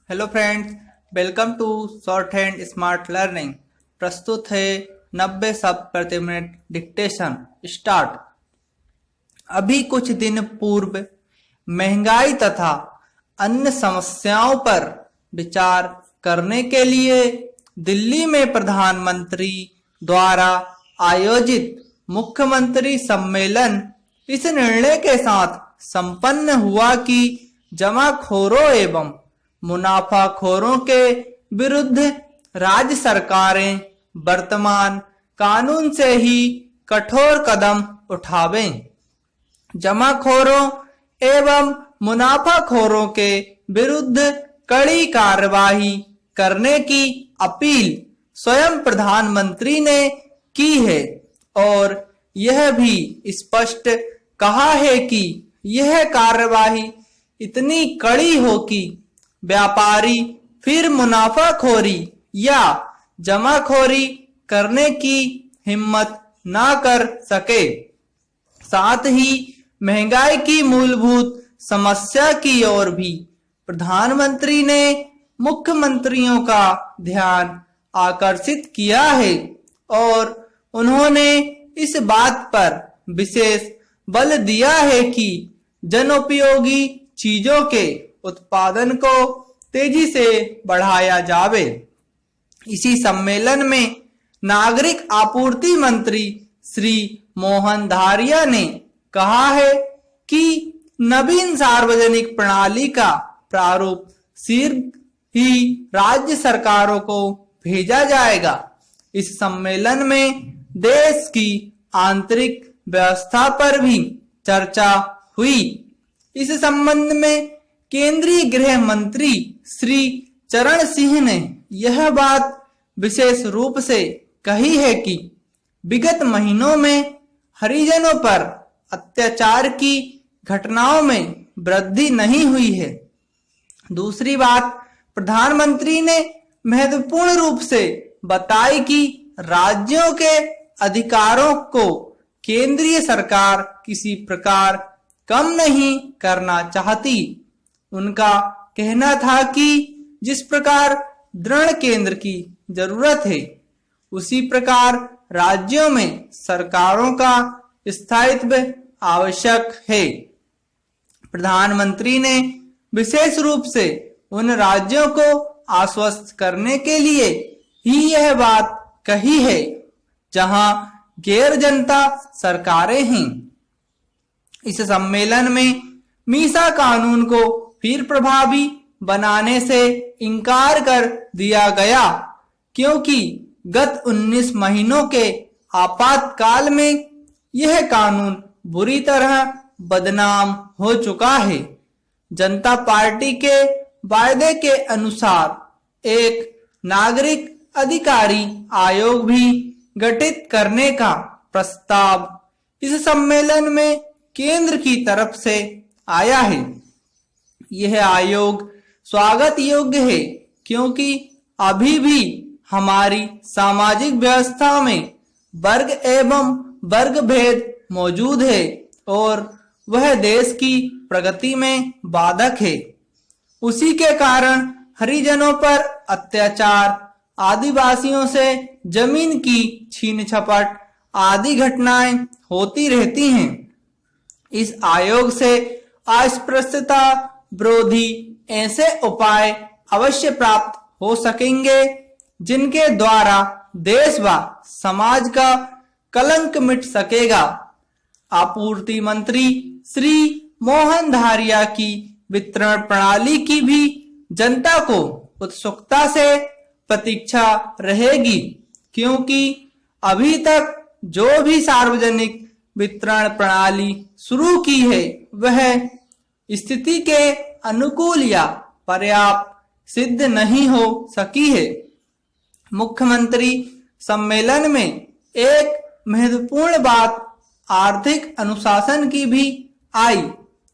Hello friends, welcome to short hand smart learning. प्रस्तुत है 90 शब्द प्रति मिनट डिक्टेशन। स्टार्ट। अभी कुछ दिन पूर्व महंगाई तथा अन्य समस्याओं पर विचार करने के लिए दिल्ली में प्रधानमंत्री द्वारा आयोजित मुख्यमंत्री सम्मेलन इस निर्णय के साथ संपन्न हुआ कि जमाखोरों एवं मुनाफाखोरों के विरुद्ध राज्य सरकारें वर्तमान कानून से ही कठोर कदम उठावें। जमाखोरों एवं मुनाफाखोरों के विरुद्ध कड़ी कार्रवाई करने की अपील स्वयं प्रधानमंत्री ने की है और यह भी स्पष्ट कहा है कि यह कार्रवाई इतनी कड़ी हो कि व्यापारी फिर मुनाफाखोरी या जमाखोरी करने की हिम्मत ना कर सके। साथ ही महंगाई की मूलभूत समस्या की ओर भी प्रधानमंत्री ने मुख्यमंत्रियों का ध्यान आकर्षित किया है और उन्होंने इस बात पर विशेष बल दिया है कि जनोपयोगी चीजों के उत्पादन को तेजी से बढ़ाया जावे। इसी सम्मेलन में नागरिक आपूर्ति मंत्री श्री मोहन धारिया ने कहा है कि नवीन सार्वजनिक प्रणाली का प्रारूप शीघ्र ही राज्य सरकारों को भेजा जाएगा। इस सम्मेलन में देश की आंतरिक व्यवस्था पर भी चर्चा हुई। इस संबंध में केंद्रीय गृह मंत्री श्री चरण सिंह ने यह बात विशेष रूप से कही है कि विगत महीनों में हरिजनों पर अत्याचार की घटनाओं में वृद्धि नहीं हुई है। दूसरी बात, प्रधानमंत्री ने महत्वपूर्ण रूप से बताई कि राज्यों के अधिकारों को केंद्रीय सरकार किसी प्रकार कम नहीं करना चाहती। उनका कहना था कि जिस प्रकार दृढ़ केंद्र की जरूरत है उसी प्रकार राज्यों में सरकारों का स्थायित्व आवश्यक है। प्रधानमंत्री ने विशेष रूप से उन राज्यों को आश्वस्त करने के लिए ही यह बात कही है जहां गैर जनता सरकारें हैं। इस सम्मेलन में मीसा कानून को फिर प्रभावी बनाने से इनकार कर दिया गया क्योंकि गत 19 महीनों के आपातकाल में यह कानून बुरी तरह बदनाम हो चुका है। जनता पार्टी के वायदे के अनुसार एक नागरिक अधिकारी आयोग भी गठित करने का प्रस्ताव इस सम्मेलन में केंद्र की तरफ से आया है। यह आयोग स्वागत योग्य है क्योंकि अभी भी हमारी सामाजिक व्यवस्था में वर्ग एवं वर्ग भेद मौजूद है और वह देश की प्रगति में बाधक है। उसी के कारण हरिजनों पर अत्याचार, आदिवासियों से जमीन की छीन झपट आदि घटनाएं होती रहती हैं। इस आयोग से अस्पृश्यता विरोधी ऐसे उपाय अवश्य प्राप्त हो सकेंगे जिनके द्वारा देश व समाज का कलंक मिट सकेगा। आपूर्ति मंत्री श्री मोहन धारिया की वितरण प्रणाली की भी जनता को उत्सुकता से प्रतीक्षा रहेगी क्योंकि अभी तक जो भी सार्वजनिक वितरण प्रणाली शुरू की है वह स्थिति के अनुकूल या पर्याप्त सिद्ध नहीं हो सकी है। मुख्यमंत्री सम्मेलन में एक महत्वपूर्ण बात आर्थिक अनुशासन की भी आई।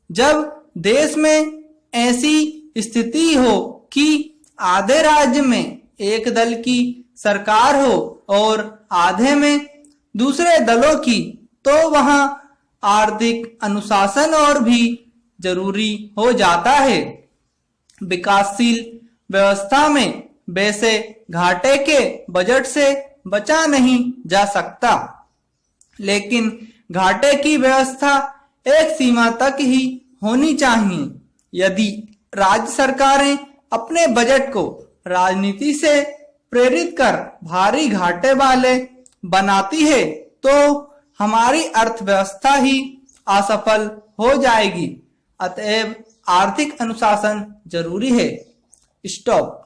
जब देश में ऐसी स्थिति हो कि आधे राज्य में एक दल की सरकार हो और आधे में दूसरे दलों की, तो वहां आर्थिक अनुशासन और भी जरूरी हो जाता है। विकासशील व्यवस्था में वैसे घाटे के बजट से बचा नहीं जा सकता, लेकिन घाटे की व्यवस्था एक सीमा तक ही होनी चाहिए। यदि राज्य सरकारें अपने बजट को राजनीति से प्रेरित कर भारी घाटे वाले बनाती है तो हमारी अर्थव्यवस्था ही असफल हो जाएगी। अतएव आर्थिक अनुशासन जरूरी है। स्टॉप।